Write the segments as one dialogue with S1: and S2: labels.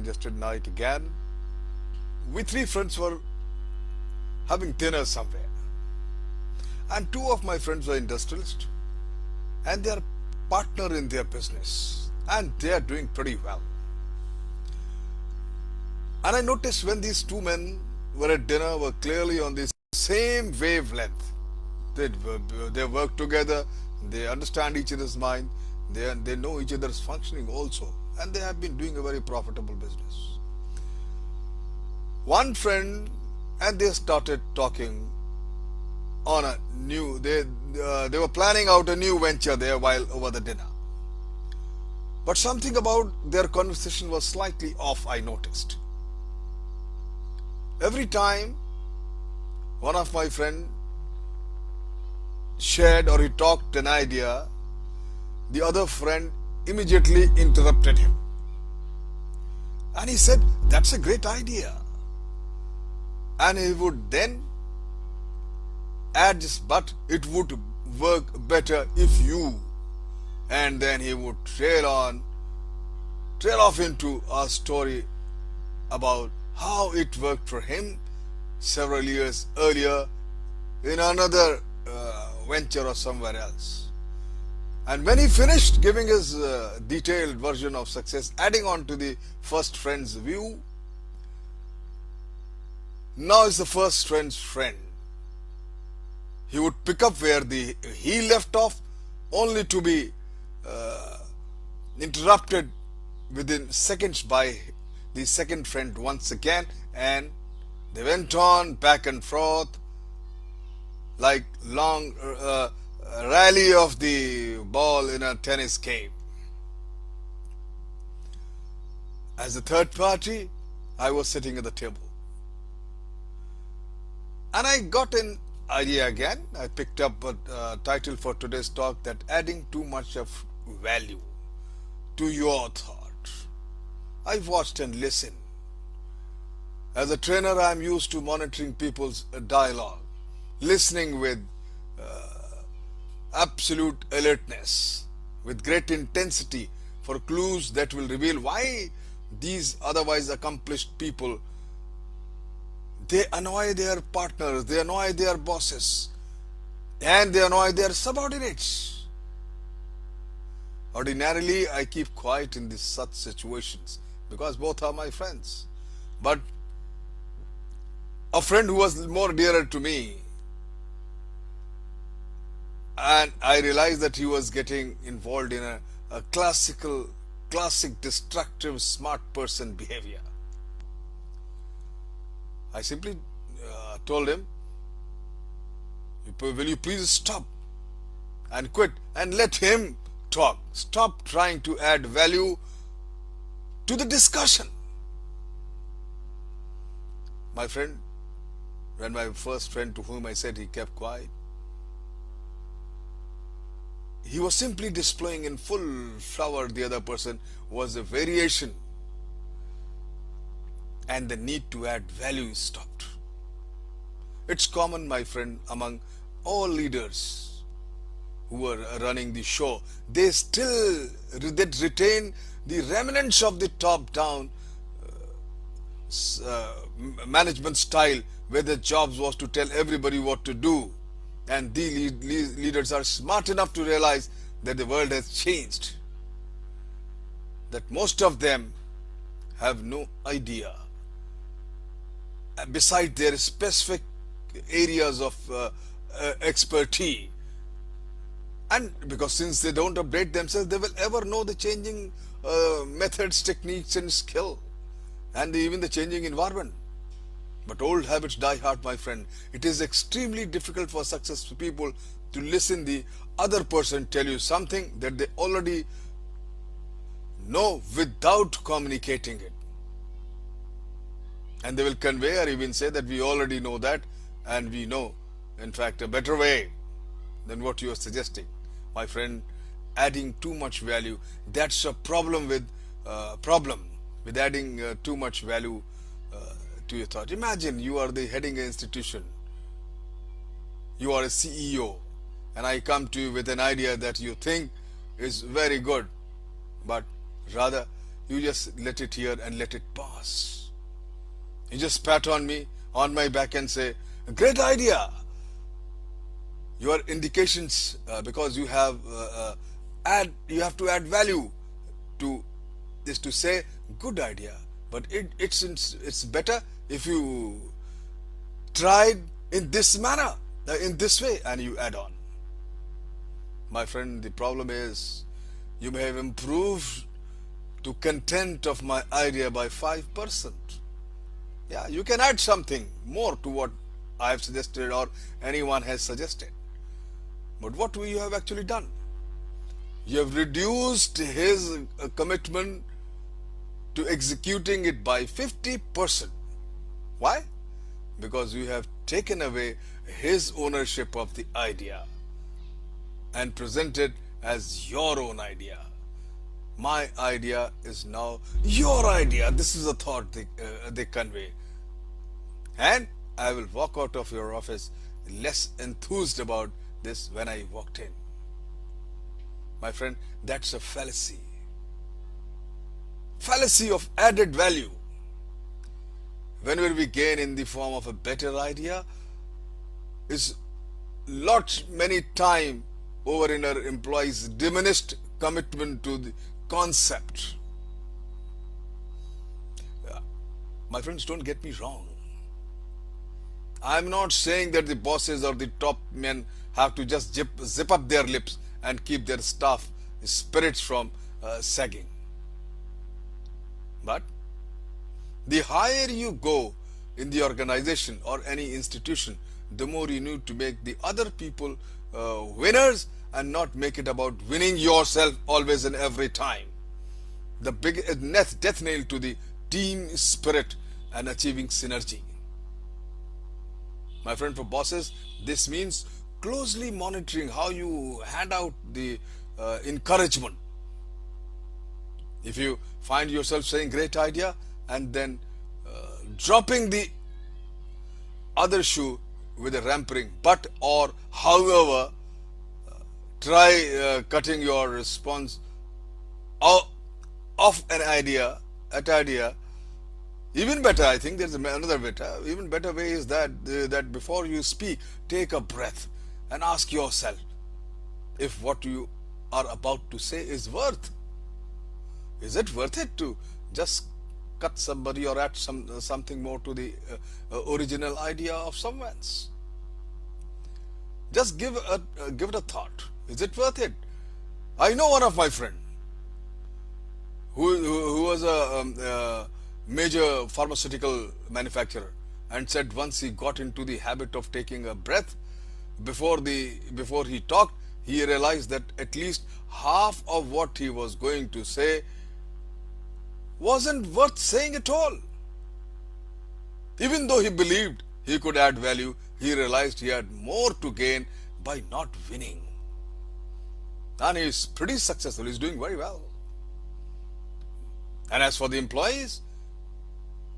S1: Yesterday night again. We three friends were having dinner somewhere, and two of my friends were industrialists, and they are partner in their business, and they are doing pretty well. And I noticed when these two men were at dinner were clearly on the same wavelength. They they work together, they understand each other's mind, they know each other's functioning also, and they have been doing a very profitable business. One friend, and they started talking on a new. They were planning out a new venture there while over the dinner. But something about their conversation was slightly off. I noticed every time one of my friend shared or he talked an idea, the other friend immediately interrupted him, and he said, "That's a great idea." And he would then add this, "But it would work better if you," and then he would trail off into a story about how it worked for him several years earlier in another venture or somewhere else. And when he finished giving his detailed version of success, adding on to the first friend's view, now is the first friend's friend. He would pick up where he left off, only to be interrupted within seconds by the second friend once again, and they went on back and forth like long rally of the ball in a tennis game. As a third party, I was sitting at the table, and I got an idea again. I picked up a title for today's talk, that adding too much of value to your thought. I watched and listened. As a trainer, I am used to monitoring people's dialogue, listening with absolute alertness, with great intensity for clues that will reveal why these otherwise accomplished people, they annoy their partners, they annoy their bosses, and they annoy their subordinates. Ordinarily, I keep quiet in these such situations because both are my friends. But a friend who was more dearer to me, and I realized that he was getting involved in a classic destructive smart person behavior. I simply told him, "Will you please stop and quit and let him talk? Stop trying to add value to the discussion." My friend, when my first friend to whom I said, he kept quiet. He was simply displaying in full flower the other person was a variation, and the need to add value is stopped. It's common, my friend, among all leaders who are running the show. They retain the remnants of the top-down management style, where the job was to tell everybody what to do. And these leaders are smart enough to realize that the world has changed, that most of them have no idea, beside their specific areas of expertise. And because since they don't update themselves, they will ever know the changing methods, techniques and skill, and even the changing environment. But old habits die hard, my friend. It is extremely difficult for successful people to listen the other person tell you something that they already know without communicating it. And they will convey or even say that we already know that, and we know, in fact, a better way than what you are suggesting. My friend, adding too much value, that's a problem with adding too much value to your thought. Imagine you are the heading an institution, you are a CEO, and I come to you with an idea that you think is very good, but rather you just let it here and let it pass. You just pat on me, on my back and say, great idea. Your indications, because you have to add value to is to say good idea, but it's better if you tried in this manner, in this way, and you add on. My friend, the problem is you may have improved to content of my idea by 5%. Yeah, you can add something more to what I have suggested or anyone has suggested. But what you have actually done? You have reduced his commitment to executing it by 50%. Why? Because you have taken away his ownership of the idea and presented as your own idea. My idea is now your idea. This is a thought they convey. And I will walk out of your office less enthused about this when I walked in. My friend, that's a fallacy. Fallacy of added value. Whenever we gain in the form of a better idea, is many time over in our employees' diminished commitment to the concept. My friends, don't get me wrong. I'm not saying that the bosses or the top men have to just zip up their lips and keep their staff spirits from sagging. But the higher you go in the organization or any institution, the more you need to make the other people winners and not make it about winning yourself always and every time. The big death nail to the team spirit and achieving synergy. My friend, for bosses, this means closely monitoring how you hand out the encouragement. If you find yourself saying great idea and then dropping the other shoe with a ramping but or however, try cutting your response off an idea, even better. I think there's another better, even better way is that before you speak, take a breath and ask yourself if what you are about to say is it worth it to just cut somebody or add something more to the original idea of someone's. Just give it a thought. Is it worth it? I know one of my friend who was a major pharmaceutical manufacturer and said once he got into the habit of taking a breath before he talked, he realized that at least half of what he was going to say wasn't worth saying at all. Even though he believed he could add value, he realized he had more to gain by not winning. And he's pretty successful. He's doing very well. And as for the employees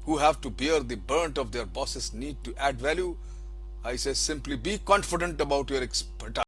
S1: who have to bear the burnt of their boss's need to add value, I say simply be confident about your expertise.